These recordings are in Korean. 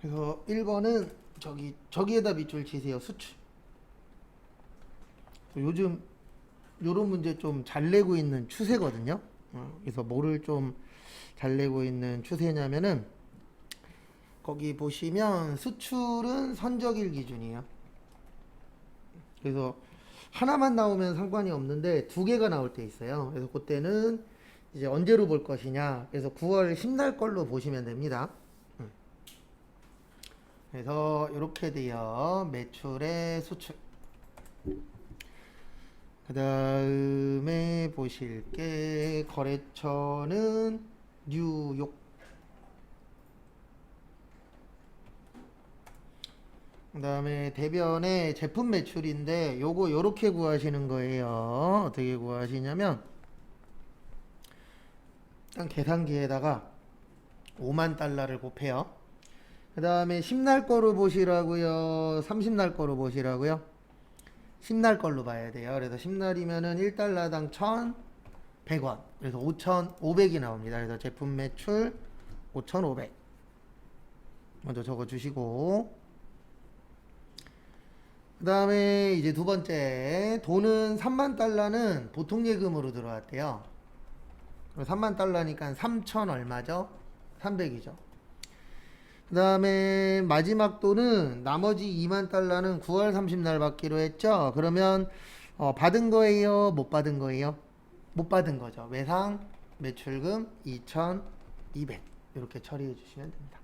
그래서 1번은 저기에다 밑줄 치세요. 수출. 요즘 요런 문제 좀 잘 내고 있는 추세거든요. 그래서 뭐를 좀 잘 내고 있는 추세냐면은 거기 보시면 수출은 선적일 기준이에요. 그래서 하나만 나오면 상관이 없는데 두 개가 나올 때 있어요. 그래서 그때는 이제 언제로 볼 것이냐. 그래서 9월 10날 걸로 보시면 됩니다. 그래서 이렇게 돼요. 매출의 수출. 그 다음에 보실 게 거래처는 뉴욕. 그 다음에 대변의 제품 매출인데 요거 요렇게 구하시는 거예요. 어떻게 구하시냐면 일단 계산기에다가 5만 달러를 곱해요. 그 다음에 10날 거로 보시라고요, 30날 거로 보시라고요? 10날 걸로 봐야 돼요. 그래서 10날이면은 1달러당 1,100원. 그래서 5,500이 나옵니다. 그래서 제품 매출 5,500. 먼저 적어 주시고, 그 다음에 이제 두 번째, 돈은 3만 달러는 보통 예금으로 들어왔대요. 3만 달러니까 3천 얼마죠? 300이죠. 그 다음에 마지막 돈은 나머지 2만 달러는 9월 30날 받기로 했죠. 그러면 받은 거예요? 못 받은 거예요? 못 받은 거죠. 외상 매출금 2,200 이렇게 처리해 주시면 됩니다.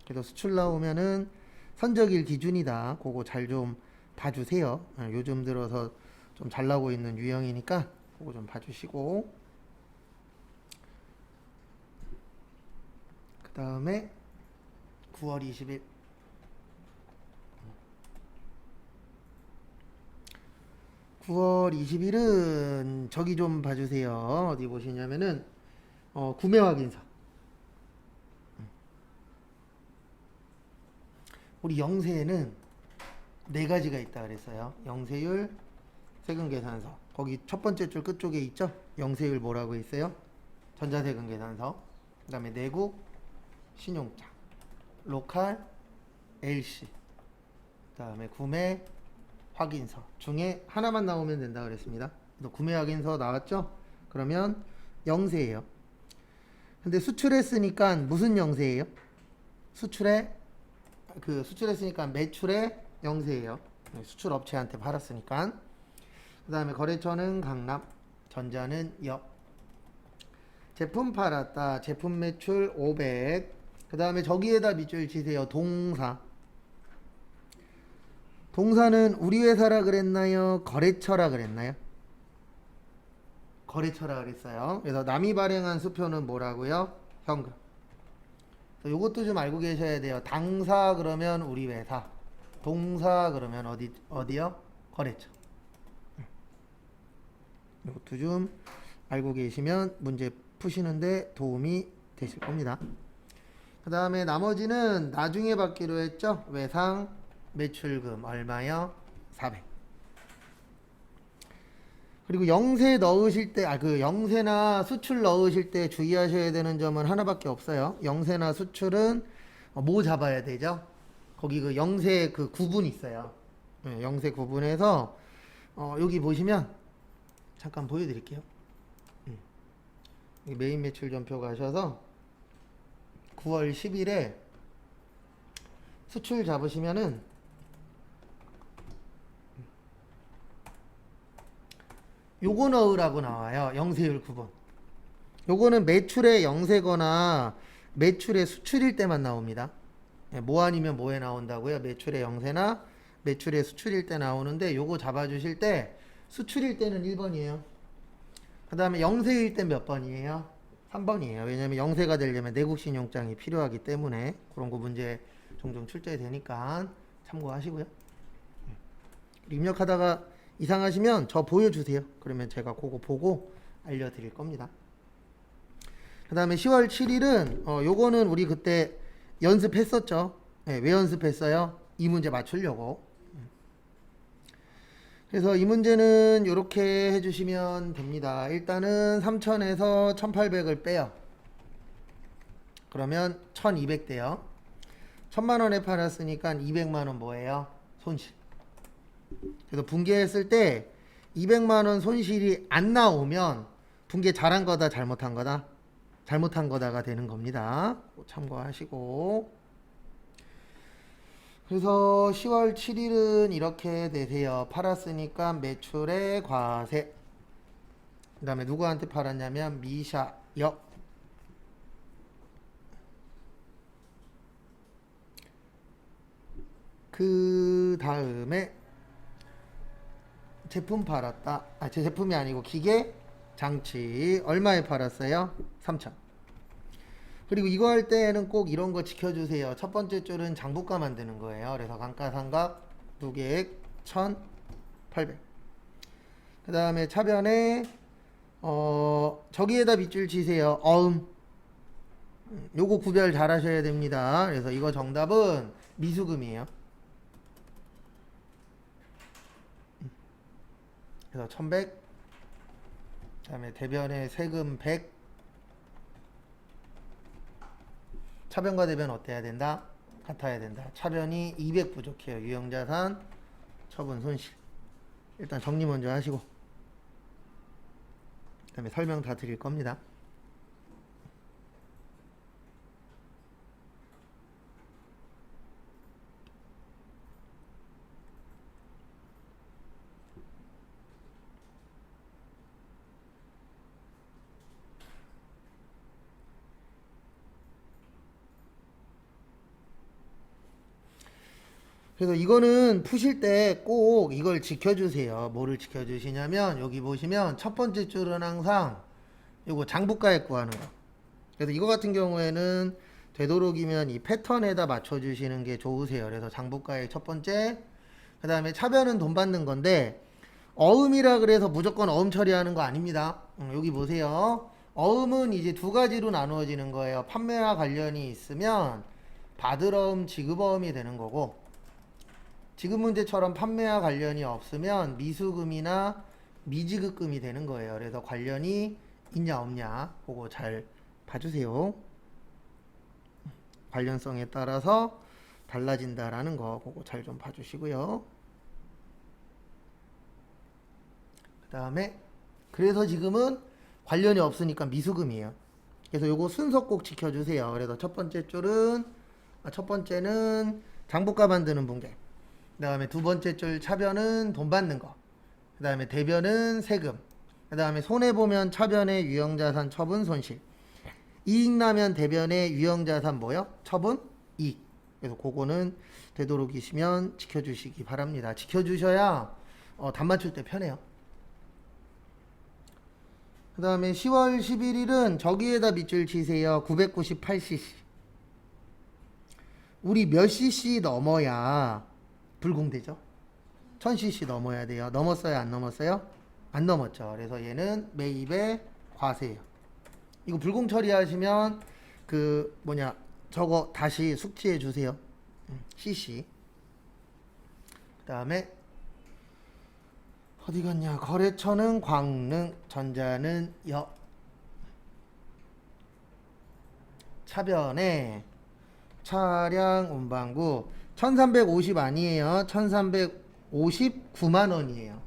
그래서 수출 나오면은 선적일 기준이다. 그거 잘 좀 봐주세요. 요즘 들어서 좀 잘 나오고 있는 유형이니까 그거 좀 봐주시고, 그 다음에 9월 20일 9월 20일은 저기 좀 봐주세요. 어디 보시냐면은 구매 확인서. 우리 영세에는 네 가지가 있다 그랬어요. 영세율, 세금 계산서. 거기 첫 번째 줄 끝쪽에 있죠? 영세율 뭐라고 있어요? 전자세금 계산서. 그 다음에 내국 신용장, 로컬 LC, 그 다음에 구매 확인서 중에 하나만 나오면 된다 그랬습니다. 구매 확인서 나왔죠? 그러면 영세예요. 근데 수출했으니까 무슨 영세예요? 수출했으니까 매출의 영세예요. 수출 업체한테 팔았으니까. 그 다음에 거래처는 강남, 전자는 역. 제품 팔았다. 제품 매출 500. 그 다음에 저기에다 밑줄 치세요. 동사. 동사는 우리 회사라 그랬나요? 거래처라 그랬나요? 거래처라 그랬어요. 그래서 남이 발행한 수표는 뭐라고요? 현금. 요것도 좀 알고 계셔야 돼요. 당사 그러면 우리 회사, 동사 그러면 어디요? 거래처. 이것도 좀 알고 계시면 문제 푸시는데 도움이 되실 겁니다. 그 다음에 나머지는 나중에 받기로 했죠. 외상 매출금 얼마요? 400. 그리고 영세 넣으실 때, 영세나 수출 넣으실 때 주의하셔야 되는 점은 하나밖에 없어요. 영세나 수출은 뭐 잡아야 되죠? 거기 그 영세 그 구분 있어요. 네, 영세 구분에서 여기 보시면 잠깐 보여드릴게요. 여기 메인 매출 전표 가셔서 9월 10일에 수출 잡으시면은 요거 넣으라고 나와요. 영세율 구분. 요거는 매출의 영세거나 매출의 수출일 때만 나옵니다. 뭐 아니면 뭐에 나온다고요? 매출의 영세나 매출의 수출일 때 나오는데 요거 잡아주실 때 수출일 때는 1번이에요. 그 다음에 영세일 때 몇 번이에요? 3번이에요. 왜냐면 영세가 되려면 내국신용장이 필요하기 때문에 그런 거 문제 종종 출제되니까 참고하시고요. 입력하다가 이상하시면 저 보여주세요. 그러면 제가 그거 보고 알려드릴 겁니다. 그 다음에 10월 7일은 요거는 우리 그때 연습했었죠. 네, 왜 연습했어요? 이 문제 맞추려고. 그래서 이 문제는 이렇게 해주시면 됩니다. 일단은 3000에서 1800을 빼요. 그러면 1200 돼요. 1000만 원에 팔았으니까 200만 원 뭐예요? 손실. 그래서 분개했을 때 200만 원 손실이 안 나오면 분개 잘한 거다 잘못한 거다? 잘못한 거다가 되는 겁니다. 참고하시고. 그래서 10월 7일은 이렇게 되세요. 팔았으니까 매출의 과세. 그 다음에 누구한테 팔았냐면 미샤역. 그 다음에 제품 팔았다. 제 제품이 아니고 기계 장치 얼마에 팔았어요? 3천. 그리고 이거 할 때는 꼭 이런 거 지켜주세요. 첫 번째 줄은 장부가 만드는 거예요. 그래서 감가상각 누계액 1,800. 그 다음에 차변에 저기에다 밑줄 치세요. 요거 구별 잘 하셔야 됩니다. 그래서 이거 정답은 미수금이에요. 그래서 1100. 그 다음에 대변에 세금 100. 차변과 대변 어때야 된다? 같아야 된다. 차변이 200 부족해요. 유형자산, 처분 손실. 일단 정리 먼저 하시고 그 다음에 설명 다 드릴 겁니다. 그래서 이거는 푸실 때 꼭 이걸 지켜주세요. 뭐를 지켜주시냐면 여기 보시면 첫 번째 줄은 항상 요거 장부가액 구하는 거. 그래서 이거 같은 경우에는 되도록이면 이 패턴에다 맞춰주시는 게 좋으세요. 그래서 장부가액 첫 번째, 그 다음에 차변은 돈 받는 건데 어음이라 그래서 무조건 어음 처리하는 거 아닙니다. 여기 보세요. 어음은 이제 두 가지로 나누어지는 거예요. 판매와 관련이 있으면 받을 어음, 지급 어음이 되는 거고, 지금 문제처럼 판매와 관련이 없으면 미수금이나 미지급금이 되는 거예요. 그래서 관련이 있냐 없냐 그거 잘 봐주세요. 관련성에 따라서 달라진다라는 거 그거 잘 좀 봐주시고요. 그 다음에 그래서 지금은 관련이 없으니까 미수금이에요. 그래서 요거 순서 꼭 지켜주세요. 그래서 첫 번째는 장부가 만드는 분계. 그 다음에 두 번째 줄 차변은 돈 받는 거. 그 다음에 대변은 세금. 그 다음에 손해보면 차변의 유형자산 처분 손실. 이익 나면 대변의 유형자산 뭐요? 처분 이익. 그래서 그거는 되도록이시면 지켜주시기 바랍니다. 지켜주셔야 답 맞출 때 편해요. 그 다음에 10월 11일은 저기에다 밑줄 치세요. 998cc. 우리 몇 cc 넘어야 불공되죠? 1000cc 넘어야 돼요. 넘었어요? 안 넘었어요? 안 넘었죠. 그래서 얘는 매입의 과세예요. 이거 불공 처리하시면 저거 다시 숙지해 주세요. cc. 그 다음에 어디 갔냐? 거래처는 광릉, 전자는 여. 차변에 차량 운반구 1350 아니에요. 1359만 원이에요.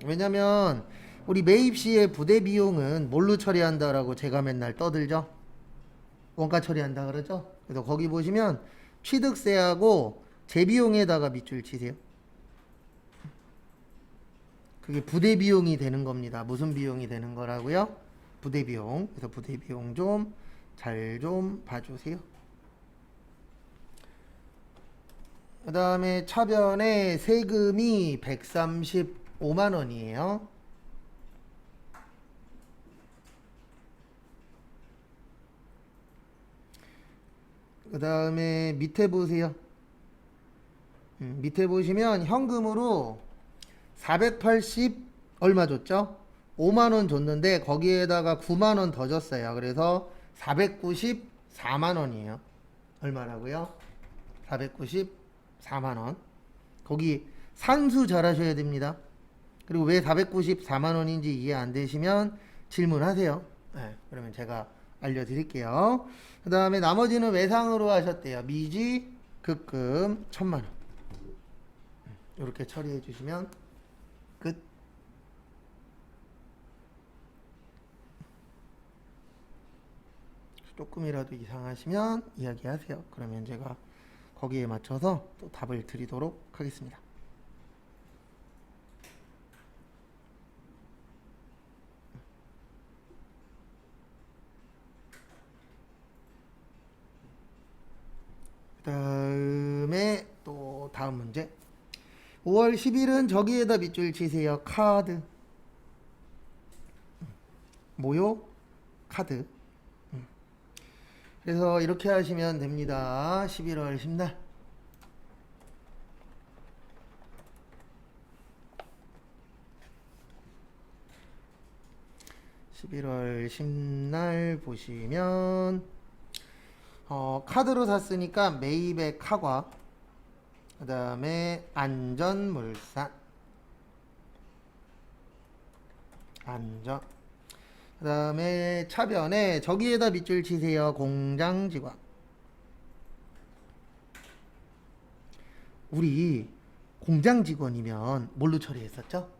왜냐면 우리 매입 시에 부대 비용은 뭘로 처리한다라고 제가 맨날 떠들죠. 원가 처리한다 그러죠. 그래서 거기 보시면 취득세하고 재비용에다가 밑줄 치세요. 그게 부대 비용이 되는 겁니다. 무슨 비용이 되는 거라고요? 부대 비용. 그래서 부대 비용 좀 잘 좀 봐주세요. 그 다음에 차변에 세금이 135만 원이에요. 그 다음에 밑에 보세요. 밑에 보시면 현금으로 480 얼마 줬죠? 5만원 줬는데 거기에다가 9만원 더 줬어요. 그래서 494만원이에요. 얼마라고요? 494만원. 거기 산수 잘 하셔야 됩니다. 그리고 왜 494만원인지 이해 안 되시면 질문하세요. 네, 그러면 제가 알려드릴게요. 그 다음에 나머지는 외상으로 하셨대요. 미지, 급금, 1000만 원. 이렇게 처리해 주시면 끝. 조금이라도 이상하시면 이야기하세요. 그러면 제가 거기에 맞춰서 또 답을 드리도록 하겠습니다. 그 다음에 또 다음 문제. 5월 10일은 저기에다 밑줄 치세요. 카드. 뭐요? 카드. 그래서 이렇게 하시면 됩니다. 11월 10날. 11월 10날 보시면 카드로 샀으니까 매입의 카과, 그 다음에 안전물산, 안전, 그 다음에 차변에 저기에다 밑줄 치세요. 공장직원. 우리 공장직원이면 뭘로 처리했었죠?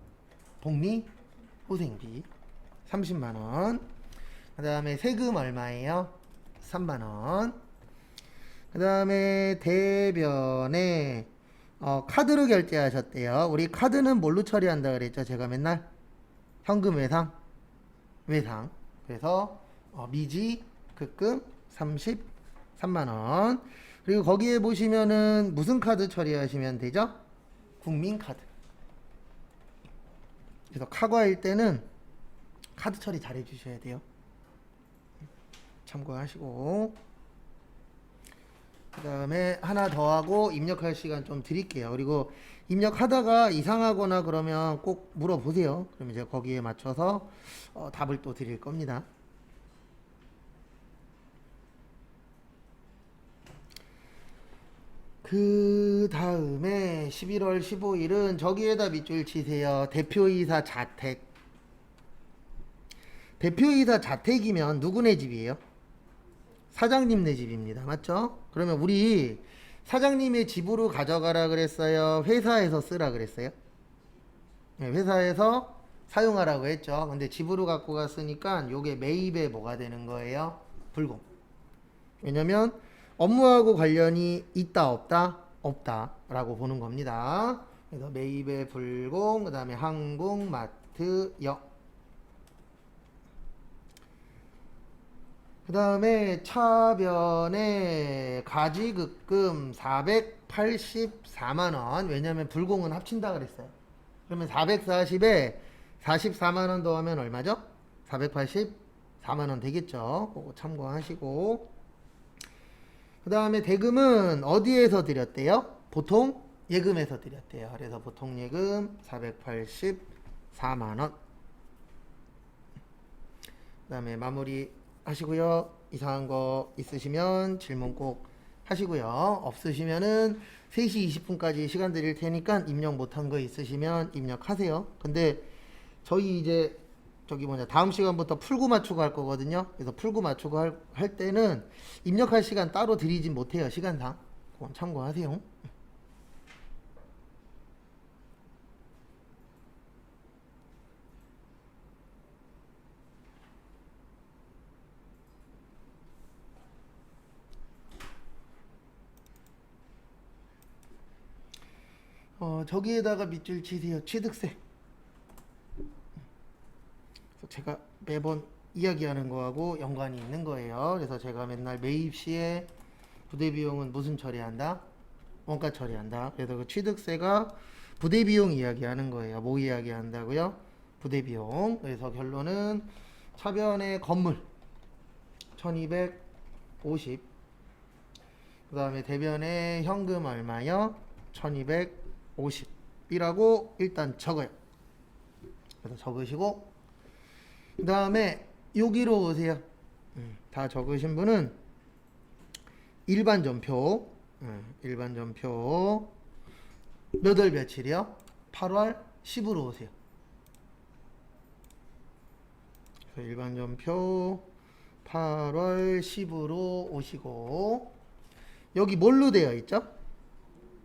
복리후생비 30만원. 그 다음에 세금 얼마예요? 3만원. 그 다음에 대변에 카드로 결제하셨대요. 우리 카드는 뭘로 처리한다 그랬죠? 제가 맨날 현금 외상. 그래서 미지, 급금 33만원. 그리고 거기에 보시면은 무슨 카드 처리하시면 되죠? 국민카드. 그래서 카과일 때는 카드 처리 잘 해주셔야 돼요. 참고하시고, 그 다음에 하나 더 하고 입력할 시간 좀 드릴게요. 그리고 입력하다가 이상하거나 그러면 꼭 물어보세요. 그러면 제가 거기에 맞춰서 답을 또 드릴 겁니다. 그 다음에 11월 15일은 저기에다 밑줄 치세요. 대표이사 자택. 대표이사 자택이면 누구네 집이에요? 사장님네 집입니다. 맞죠? 그러면 우리 사장님의 집으로 가져가라 그랬어요? 회사에서 쓰라 그랬어요? 네, 회사에서 사용하라고 했죠. 근데 집으로 갖고 갔으니까 요게 매입에 뭐가 되는 거예요? 불공. 왜냐면 업무하고 관련이 있다 없다? 없다 라고 보는 겁니다. 그래서 매입에 불공, 그 다음에 항공, 마트, 역. 그 다음에 차변에 가지급금 484만원. 왜냐면 불공은 합친다 그랬어요. 그러면 440에 44만원 더하면 얼마죠? 484만원 되겠죠. 그거 참고하시고, 그 다음에 대금은 어디에서 드렸대요? 보통 예금에서 드렸대요. 그래서 보통 예금 484만원. 그 다음에 마무리 하시고요. 이상한 거 있으시면 질문 꼭 하시고요. 없으시면은 3시 20분까지 시간 드릴 테니까 입력 못한 거 있으시면 입력하세요. 근데 저희 이제 다음 시간부터 풀고 맞추고 할 거거든요. 그래서 풀고 맞추고 할 때는 입력할 시간 따로 드리진 못해요. 시간상. 그건 참고하세요. 저기에다가 밑줄 치세요. 취득세. 제가 매번 이야기하는 거하고 연관이 있는 거예요. 그래서 제가 맨날 매입 시에 부대비용은 무슨 처리한다? 원가 처리한다. 그래서 그 취득세가 부대비용 이야기하는 거예요. 뭐 이야기한다고요? 부대비용. 그래서 결론은 차변의 건물 1250. 그 다음에 대변의 현금 얼마요? 1250이라고 일단 적어요. 그래서 적으시고, 그 다음에 여기로 오세요. 다 적으신 분은 일반 전표, 일반 전표 몇 월 며칠이요? 8월 10으로 오세요. 일반 전표 8월 10으로 오시고 여기 뭘로 되어 있죠?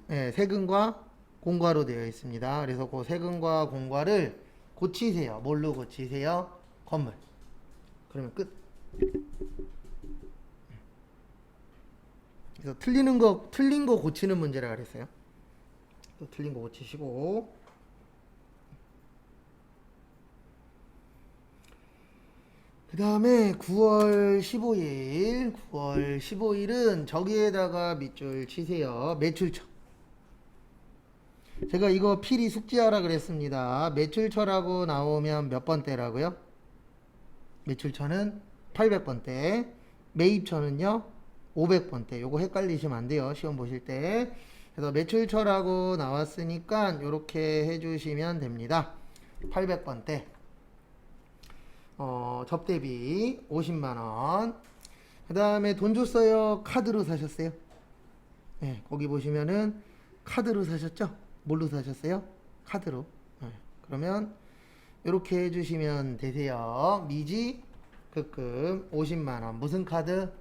네, 세금과 공과로 되어 있습니다. 그래서 그 세금과 공과를 고치세요. 뭘로 고치세요? 건물. 그러면 끝. 그래서 틀린 거 고치는 문제라 그랬어요. 또 틀린 거 고치시고. 그 다음에 9월 15일은 저기에다가 밑줄 치세요. 매출처. 제가 이거 필히 숙지하라 그랬습니다. 매출처라고 나오면 몇 번대라고요? 매출처는 800번대, 매입처는요 500번대. 요거 헷갈리시면 안 돼요. 시험 보실 때. 그래서 매출처라고 나왔으니까 이렇게 해주시면 됩니다. 800번대. 접대비 50만원. 그 다음에 돈 줬어요? 카드로 사셨어요? 네, 거기 보시면은 카드로 사셨죠? 뭘로 사셨어요? 카드로. 네, 그러면 이렇게 해주시면 되세요. 미지 급금 50만원. 무슨 카드?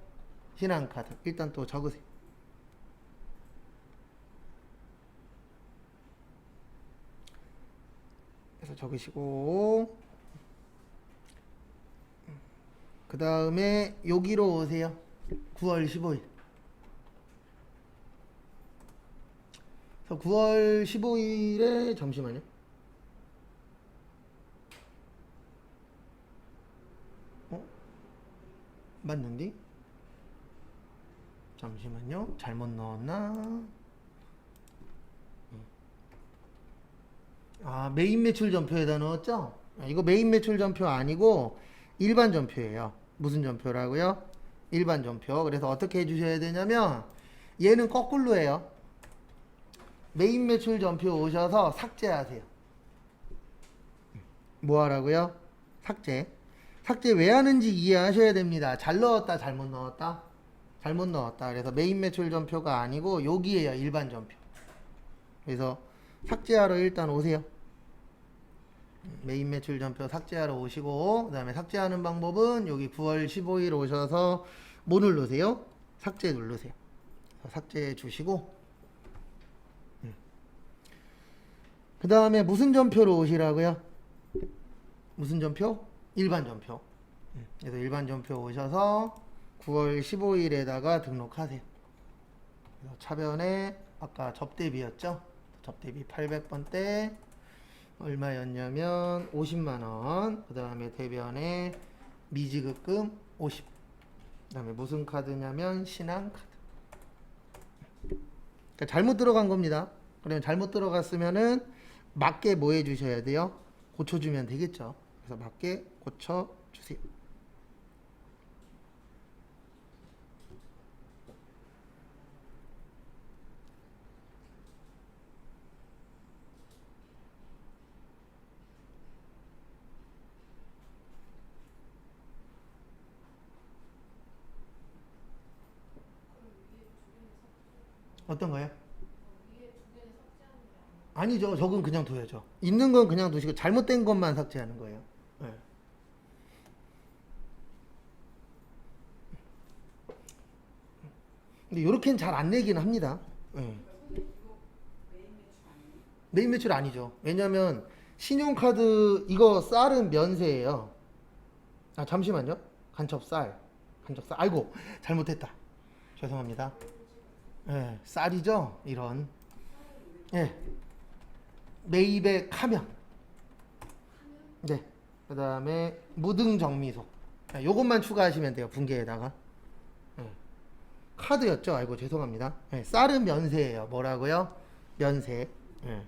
신한카드. 일단 또 적으세요. 그래서 적으시고, 그 다음에 여기로 오세요. 9월 15일. 그래서 9월 15일에 잠시만요. 맞는디? 잠시만요. 잘못 넣었나? 아, 메인 매출 전표에다 넣었죠? 이거 메인 매출 전표 아니고 일반 전표예요. 무슨 전표라고요? 일반 전표. 그래서 어떻게 해주셔야 되냐면 얘는 거꾸로 해요. 메인 매출 전표 오셔서 삭제하세요. 뭐 하라고요? 삭제. 삭제 왜 하는지 이해하셔야 됩니다. 잘 넣었다, 잘못 넣었다? 잘못 넣었다. 그래서 메인 매출 전표가 아니고 여기에요. 일반 전표. 그래서 삭제하러 일단 오세요. 메인 매출 전표 삭제하러 오시고, 그 다음에 삭제하는 방법은 여기 9월 15일 오셔서 뭐 누르세요? 삭제 누르세요. 삭제해 주시고, 그 다음에 무슨 전표로 오시라고요? 무슨 전표? 일반 전표. 그래서 일반 전표 오셔서 9월 15일에다가 등록하세요. 그래서 차변에 아까 접대비였죠? 접대비 800번대 얼마였냐면 50만원. 그 다음에 대변에 미지급금 50. 그 다음에 무슨 카드냐면 신한카드. 그러니까 잘못 들어간 겁니다. 그러면 잘못 들어갔으면은 맞게 뭐 해주셔야 돼요? 고쳐주면 되겠죠. 그래서 맞게 고쳐주세요. 어떤 거요? 아니죠. 저건 그냥 둬야죠. 있는 건 그냥 두시고 잘못된 것만 삭제하는 거예요. 네. 근데 요렇게는 잘 안 내긴 합니다. 네. 메인 매출 아니죠. 왜냐면 신용카드 이거 쌀은 면세예요. 아 잠시만요. 간첩쌀. 아이고 잘못했다. 죄송합니다. 네, 쌀이죠. 이런. 네. 매입의 카면. 네. 그 다음에 무등정미소. 네, 요것만 추가하시면 돼요. 분계에다가. 네. 카드였죠. 아이고 죄송합니다. 네, 쌀은 면세예요. 뭐라고요? 면세. 네.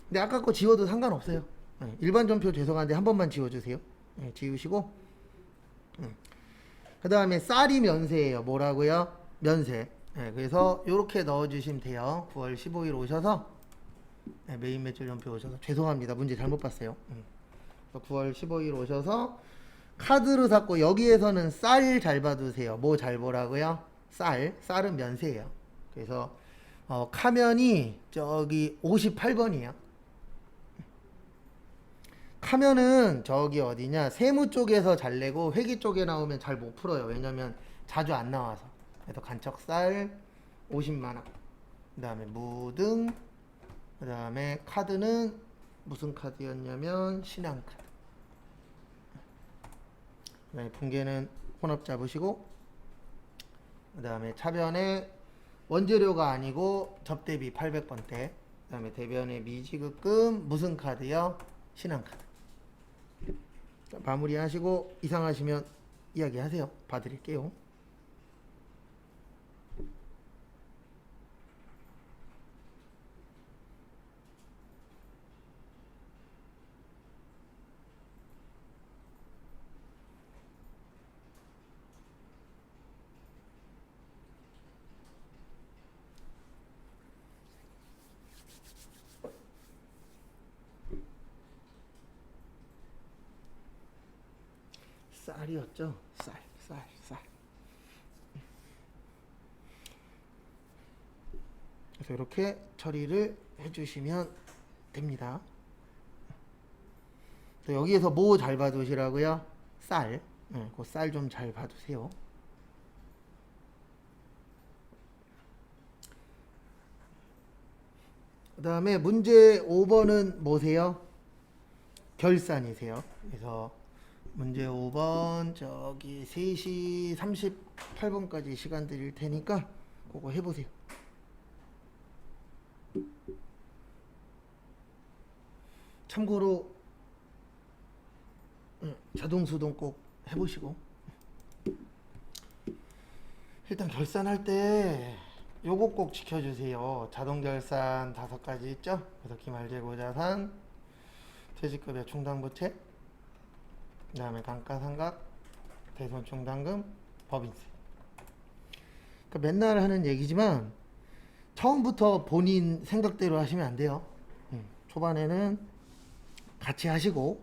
근데 아까 거 지워도 상관없어요. 네. 일반 전표 죄송한데 한 번만 지워주세요. 네, 지우시고. 그 다음에 쌀이 면세예요. 뭐라고요? 면세. 네, 그래서 이렇게 넣어주시면 돼요. 9월 15일 오셔서 네, 메인 매출 전표 오셔서 죄송합니다. 문제 잘못 봤어요. 9월 15일 오셔서 카드로 샀고 여기에서는 쌀 잘 봐두세요. 뭐 잘 보라고요? 쌀은 면세예요. 그래서 카면이 저기 58번이에요. 하면은 저기 어디냐 세무 쪽에서 잘 내고 회계 쪽에 나오면 잘 못 풀어요. 왜냐면 자주 안 나와서. 그래서 간척살 50만 원. 그다음에 무등. 그다음에 카드는 무슨 카드였냐면 신한카드. 그다음에 분계는 혼합 잡으시고. 그다음에 차변에 원재료가 아니고 접대비 800번대. 그다음에 대변에 미지급금 무슨 카드요? 신한카드. 마무리하시고 이상하시면 이야기하세요. 봐드릴게요. 쌀이었죠? 쌀. 그래서 이렇게 처리를 해주시면 됩니다. 또 여기에서 뭐 잘 봐두시라고요? 쌀. 그 쌀 좀 잘 봐두세요. 그 다음에 문제 5번은 뭐세요? 결산이세요. 그래서 문제 5번 저기 3시 38분까지 시간 드릴 테니까 그거 해보세요. 참고로 자동 수동 꼭 해보시고 일단 결산할 때 요거 꼭 지켜주세요. 자동 결산 5가지 있죠? 그래서 기말재고 자산, 퇴직급여 충당부채, 그 다음에 감가상각, 대손충당금, 법인세. 그러니까 맨날 하는 얘기지만 처음부터 본인 생각대로 하시면 안 돼요. 초반에는 같이 하시고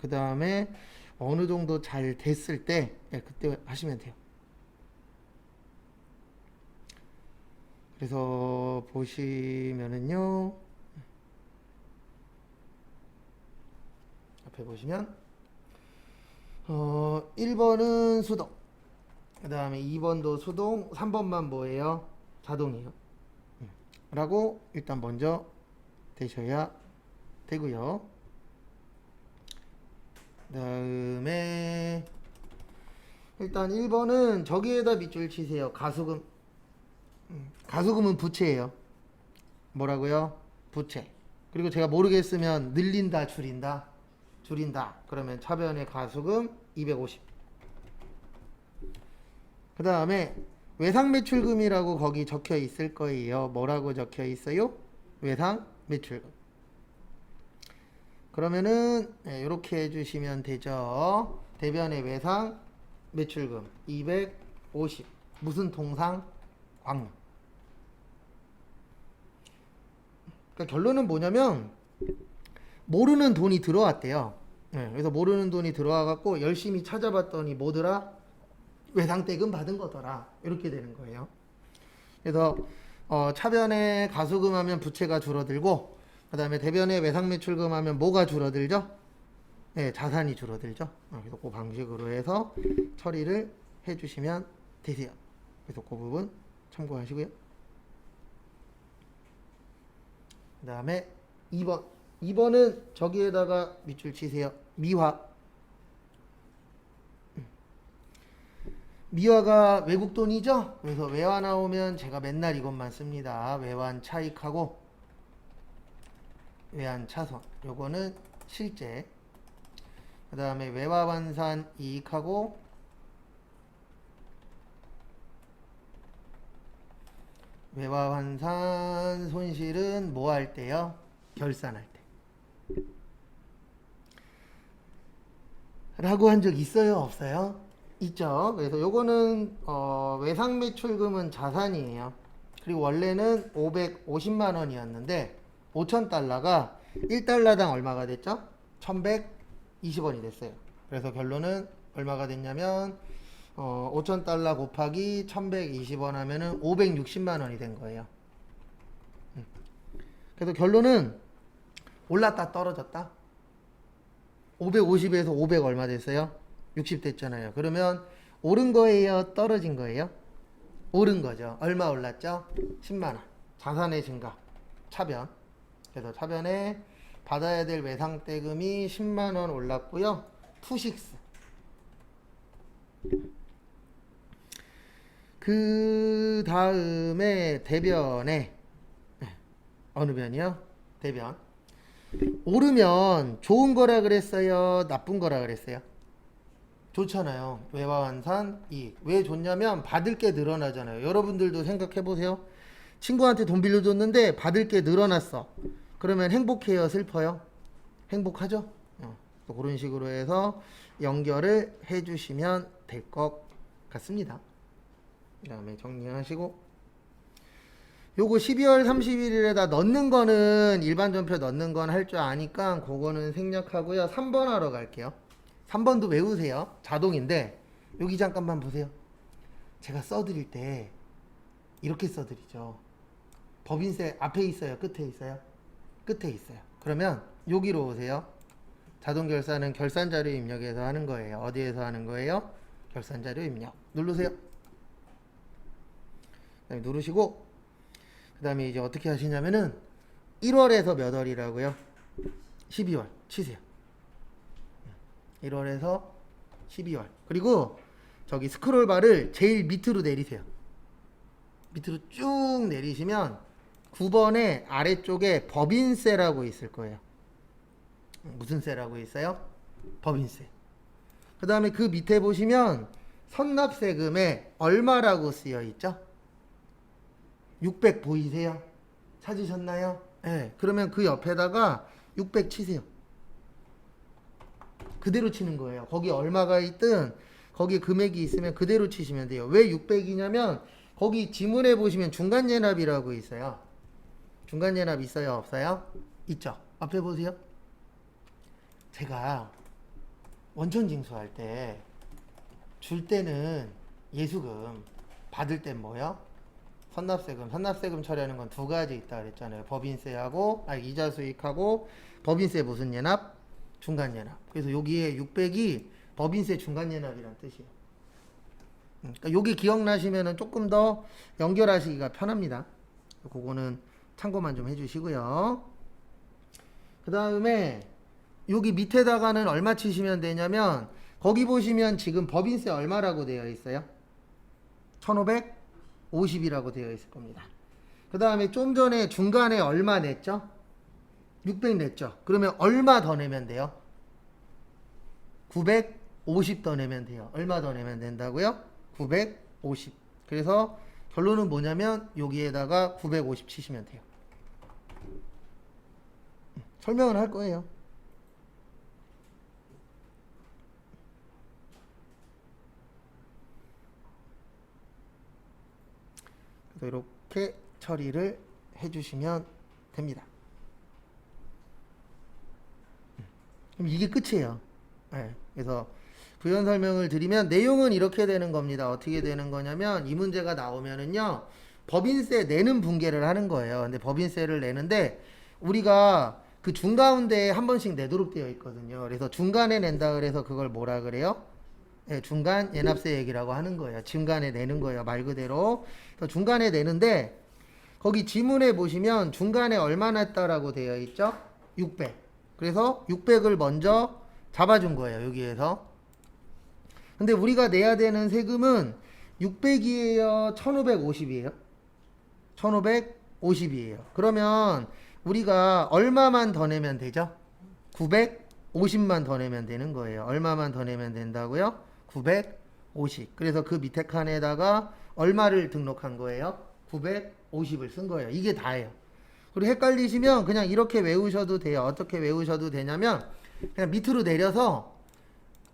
그 다음에 어느 정도 잘 됐을 때 그때 하시면 돼요. 그래서 보시면은요, 앞에 보시면 1번은 수동, 그 다음에 2번도 수동, 3번만 뭐예요? 자동이에요. 라고 일단 먼저 되셔야 되고요. 그 다음에 일단 1번은 저기에다 밑줄 치세요. 가수금. 가수금은 부채예요. 뭐라고요? 부채. 그리고 제가 모르겠으면 늘린다, 줄인다. 줄인다. 그러면 차변의 가수금 250. 그 다음에 외상매출금이라고 거기 적혀 있을 거예요. 뭐라고 적혀 있어요? 외상매출금. 그러면은 이렇게 해주시면 되죠. 대변의 외상매출금 250. 무슨 통상? 광. 그러니까 결론은 뭐냐면 모르는 돈이 들어왔대요. 그래서 모르는 돈이 들어와갖고 열심히 찾아봤더니 뭐더라? 외상대금 받은 거더라. 이렇게 되는 거예요. 그래서 차변에 가수금 하면 부채가 줄어들고, 그 다음에 대변에 외상매출금 하면 뭐가 줄어들죠? 네, 자산이 줄어들죠. 그래서 그 방식으로 해서 처리를 해주시면 되세요. 그래서 그 부분 참고하시고요. 그 다음에 2번. 2번은 저기에다가 밑줄 치세요. 미화. 미화가 외국 돈이죠? 그래서 외화 나오면 제가 맨날 이것만 씁니다. 외환 차익하고 외환 차손. 요거는 실제. 그 다음에 외화 환산 이익하고 외화 환산 손실은 뭐 할 때요? 결산할 때. 라고 한 적 있어요? 없어요? 있죠. 그래서 요거는 외상매출금은 자산이에요. 그리고 원래는 550만 원이었는데 5,000달러가 1달러당 얼마가 됐죠? 1,120원이 됐어요. 그래서 결론은 얼마가 됐냐면 5,000달러 곱하기 1,120원 하면은 560만 원이 된 거예요. 그래서 결론은 올랐다 떨어졌다. 550에서 500 얼마 됐어요? 60 됐잖아요. 그러면 오른 거예요? 떨어진 거예요? 오른 거죠. 얼마 올랐죠? 10만원. 자산의 증가. 차변. 그래서 차변에 받아야 될 외상대금이 10만원 올랐고요. 투식스. 그 다음에 대변에 어느 변이요? 대변. 오르면 좋은 거라 그랬어요? 나쁜 거라 그랬어요? 좋잖아요. 외화환산 이익. 왜 좋냐면 받을 게 늘어나잖아요. 여러분들도 생각해 보세요. 친구한테 돈 빌려줬는데 받을 게 늘어났어. 그러면 행복해요? 슬퍼요? 행복하죠? 또 그런 식으로 해서 연결을 해 주시면 될 것 같습니다. 그 다음에 정리하시고 요거 12월 31일에다 넣는 거는 일반 전표 넣는 건 할 줄 아니까 그거는 생략하고요. 3번 하러 갈게요. 3번도 외우세요. 자동인데 여기 잠깐만 보세요. 제가 써드릴 때 이렇게 써드리죠. 법인세 앞에 있어요? 끝에 있어요? 끝에 있어요. 그러면 여기로 오세요. 자동결산은 결산자료 입력에서 하는 거예요. 어디에서 하는 거예요? 결산자료 입력. 누르세요. 그 다음에 누르시고 그 다음에 이제 어떻게 하시냐면은 1월에서 몇 월이라고요? 12월 치세요. 1월에서 12월. 그리고 저기 스크롤바를 제일 밑으로 내리세요. 밑으로 쭉 내리시면 9번의 아래쪽에 법인세라고 있을 거예요. 무슨 세라고 있어요? 법인세. 그 다음에 그 밑에 보시면 선납세금에 얼마라고 쓰여 있죠? 600 보이세요? 찾으셨나요? 네. 그러면 그 옆에다가 600 치세요. 그대로 치는 거예요. 거기 얼마가 있든 거기 금액이 있으면 그대로 치시면 돼요. 왜 600이냐면 거기 지문에 보시면 중간예납이라고 있어요. 중간예납 있어요? 없어요? 있죠. 앞에 보세요. 제가 원천징수할 때 줄 때는 예수금, 받을 땐 뭐요? 선납세금 처리하는 건 두 가지 있다 그랬잖아요. 법인세하고 이자 수익하고 법인세 무슨 예납? 중간예납. 그래서 여기에 600이 법인세 중간예납이란 뜻이에요. 그러니까 여기 기억나시면은 조금 더 연결하시기가 편합니다. 그거는 참고만 좀 해주시고요. 그 다음에 여기 밑에다가는 얼마 치시면 되냐면 거기 보시면 지금 법인세 얼마라고 되어 있어요? 1550이라고 되어 있을 겁니다. 그 다음에 좀 전에 중간에 얼마 냈죠? 600 냈죠. 그러면 얼마 더 내면 돼요? 950 더 내면 돼요. 얼마 더 내면 된다고요? 950. 그래서 결론은 뭐냐면 여기에다가 950 치시면 돼요. 설명을 할 거예요. 그래서 이렇게 처리를 해주시면 됩니다. 그럼 이게 끝이에요. 네. 그래서 부연 설명을 드리면 내용은 이렇게 되는 겁니다. 어떻게 되는 거냐면 이 문제가 나오면은요 법인세 내는 분계를 하는 거예요. 근데 법인세를 내는데 우리가 그 중가운데에 한 번씩 내도록 되어 있거든요. 그래서 중간에 낸다 그래서 그걸 뭐라 그래요? 네, 중간 예납세 얘기라고 하는 거예요. 중간에 내는 거예요. 말 그대로. 그래서 중간에 내는데 거기 지문에 보시면 중간에 얼마 냈다라고 되어 있죠? 600. 그래서 600을 먼저 잡아준 거예요. 여기에서. 근데 우리가 내야 되는 세금은 600이에요? 1550이에요? 1550이에요. 그러면 우리가 얼마만 더 내면 되죠? 950만 더 내면 되는 거예요. 얼마만 더 내면 된다고요? 950. 그래서 그 밑에 칸에다가 얼마를 등록한 거예요? 950을 쓴 거예요. 이게 다예요. 그리고 헷갈리시면 그냥 이렇게 외우셔도 돼요. 어떻게 외우셔도 되냐면 그냥 밑으로 내려서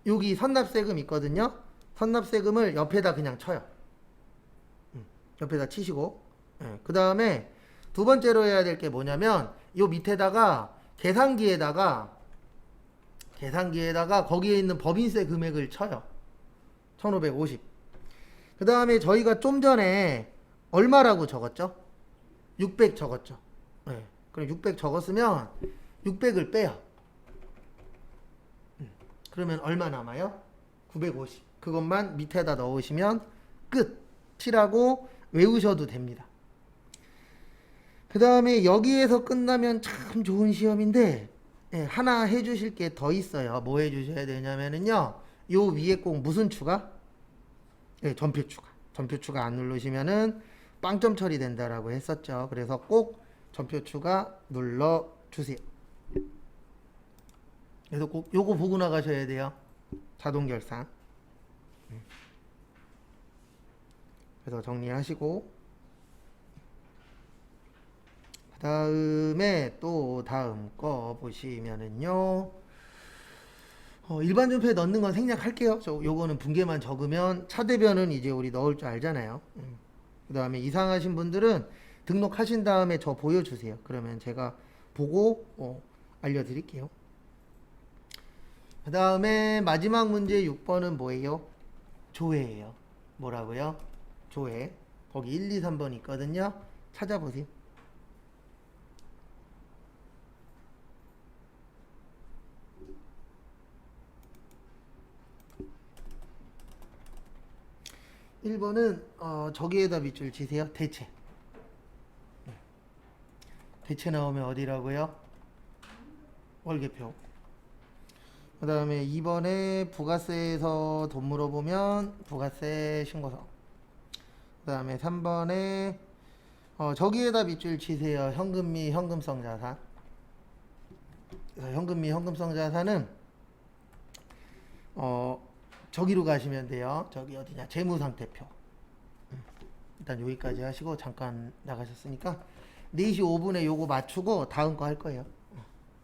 여기 선납세금 있거든요. 선납세금을 옆에다 그냥 쳐요. 옆에다 치시고 그 다음에 두 번째로 해야 될 게 뭐냐면 요 밑에다가 계산기에다가 거기에 있는 법인세 금액을 쳐요. 1550. 그 다음에 저희가 좀 전에 얼마라고 적었죠? 600 적었죠. 네. 그럼 600 적었으면 600을 빼요. 그러면 얼마 남아요? 950. 그것만 밑에다 넣으시면 끝이라고 외우셔도 됩니다. 그 다음에 여기에서 끝나면 참 좋은 시험인데 하나 해주실 게 더 있어요. 뭐 해주셔야 되냐면은요. 요 위에 꼭 무슨 추가? 전표 추가. 전표 추가 안 누르시면은 빵점 처리된다라고 했었죠. 그래서 꼭 전표 추가 눌러주세요. 그래서 꼭 요거 보고 나가셔야 돼요. 자동 결산. 그래서 정리하시고 그 다음에 또 다음 거 보시면은요. 일반 전표에 넣는 건 생략할게요. 요거는 분계만 적으면 차대변은 이제 우리 넣을 줄 알잖아요. 그 다음에 이상하신 분들은 등록하신 다음에 저 보여주세요. 그러면 제가 보고 알려드릴게요. 그 다음에 마지막 문제 6번은 뭐예요? 조회예요. 뭐라고요? 조회. 거기 1, 2, 3번 있거든요. 찾아보세요. (1번은) 저기에다 밑줄 치세요. 대체. 대체 나오면 어디라고요? 월계표. 그 다음에 2번에 부가세에서 돈 물어보면 부가세 신고서. 그 다음에 3번에 저기에다 밑줄 치세요. 현금 및 현금성 자산. 현금 및 현금성 자산은 저기로 가시면 돼요. 저기 어디냐? 재무상태표. 일단 여기까지 하시고 잠깐 나가셨으니까 4시 5분에 요거 맞추고 다음 거 할 거예요.